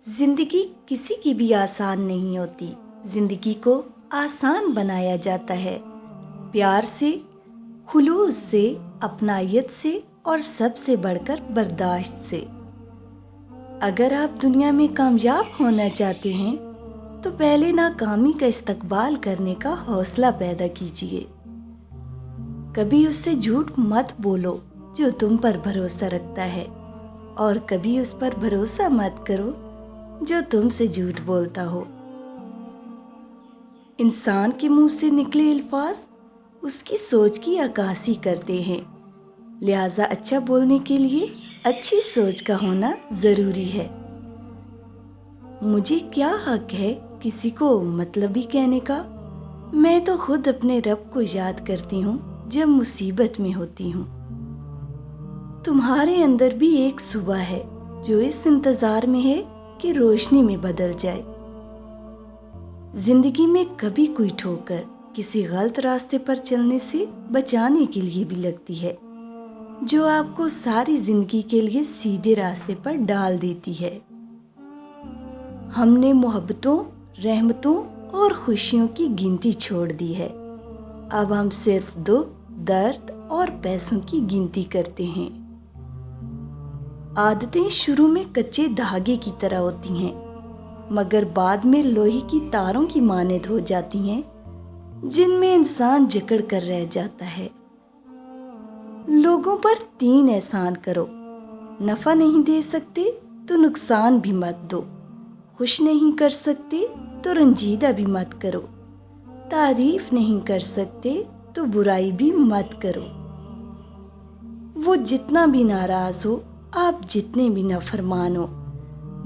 زندگی کسی کی بھی آسان نہیں ہوتی۔ زندگی کو آسان بنایا جاتا ہے پیار سے، خلوص سے، اپنائیت سے اور سب سے بڑھ کر برداشت سے۔ اگر آپ دنیا میں کامیاب ہونا چاہتے ہیں تو پہلے ناکامی کا استقبال کرنے کا حوصلہ پیدا کیجیے۔ کبھی اس سے جھوٹ مت بولو جو تم پر بھروسہ رکھتا ہے، اور کبھی اس پر بھروسہ مت کرو جو تم سے جھوٹ بولتا ہو۔ انسان کے منہ سے نکلے الفاظ اس کی سوچ کی عکاسی کرتے ہیں، لہٰذا اچھا بولنے کے لیے اچھی سوچ کا ہونا ضروری ہے۔ مجھے کیا حق ہے کسی کو مطلبی کہنے کا؟ میں تو خود اپنے رب کو یاد کرتی ہوں جب مصیبت میں ہوتی ہوں۔ تمہارے اندر بھی ایک صبح ہے جو اس انتظار میں ہے کہ روشنی میں بدل جائے۔ زندگی میں کبھی کوئی ٹھوکر کسی غلط راستے پر چلنے سے بچانے کے لیے بھی لگتی ہے، جو آپ کو ساری زندگی کے لیے سیدھے راستے پر ڈال دیتی ہے۔ ہم نے محبتوں، رحمتوں اور خوشیوں کی گنتی چھوڑ دی ہے۔ اب ہم صرف دکھ، درد اور پیسوں کی گنتی کرتے ہیں۔ عادتیں شروع میں کچے دھاگے کی طرح ہوتی ہیں، مگر بعد میں لوہے کی تاروں کی مانند ہو جاتی ہیں جن میں انسان جکڑ کر رہ جاتا ہے۔ لوگوں پر 3 احسان کرو: نفع نہیں دے سکتے تو نقصان بھی مت دو، خوش نہیں کر سکتے تو رنجیدہ بھی مت کرو، تعریف نہیں کر سکتے تو برائی بھی مت کرو۔ وہ جتنا بھی ناراض ہو، آپ جتنے بھی نافرمان ہو،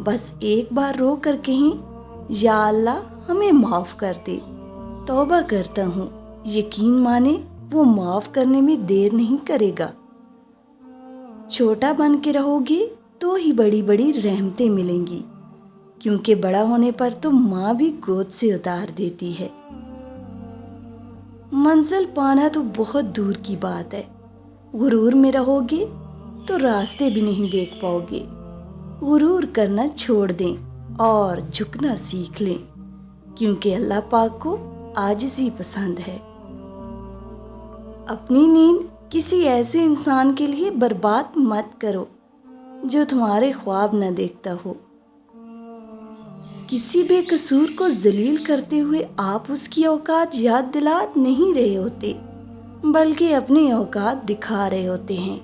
بس ایک بار رو کر کہیں، یا اللہ ہمیں معاف کر دے، توبہ کرتا ہوں، یقین مانے وہ معاف کرنے میں دیر نہیں کرے گا۔ چھوٹا بن کے رہو گے تو ہی بڑی بڑی رحمتیں ملیں گی، کیونکہ بڑا ہونے پر تو ماں بھی گود سے اتار دیتی ہے۔ منزل پانا تو بہت دور کی بات ہے، غرور میں رہو گے تو راستے بھی نہیں دیکھ پاؤ گے۔ غرور کرنا چھوڑ دیں اور جھکنا سیکھ لیں، کیونکہ اللہ پاک کو عاجزی پسند ہے۔ اپنی نیند کسی ایسے انسان کے لیے برباد مت کرو جو تمہارے خواب نہ دیکھتا ہو۔ کسی بے قصور کو ذلیل کرتے ہوئے آپ اس کی اوقات یاد دلا نہیں رہے ہوتے، بلکہ اپنی اوقات دکھا رہے ہوتے ہیں۔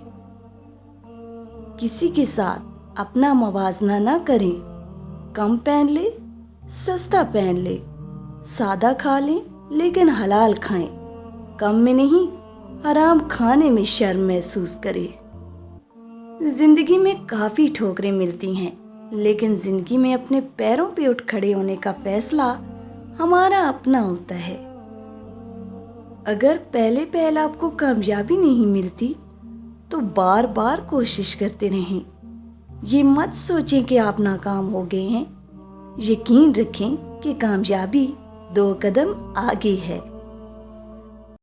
کسی کے ساتھ اپنا موازنہ نہ کریں، کم پہن لے، سستا پہن لے، سادہ کھا لیں لیکن حلال کھائیں، کم میں نہیں، حرام کھانے میں شرم محسوس کریں۔ زندگی میں کافی ٹھوکریں ملتی ہیں، لیکن زندگی میں اپنے پیروں پہ اٹھ کھڑے ہونے کا فیصلہ ہمارا اپنا ہوتا ہے۔ اگر پہلے آپ کو کامیابی نہیں ملتی تو بار بار کوشش کرتے رہیں۔ یہ مت سوچیں کہ آپ ناکام ہو گئے ہیں، یقین رکھیں کہ کامیابی 2 قدم آگے ہے۔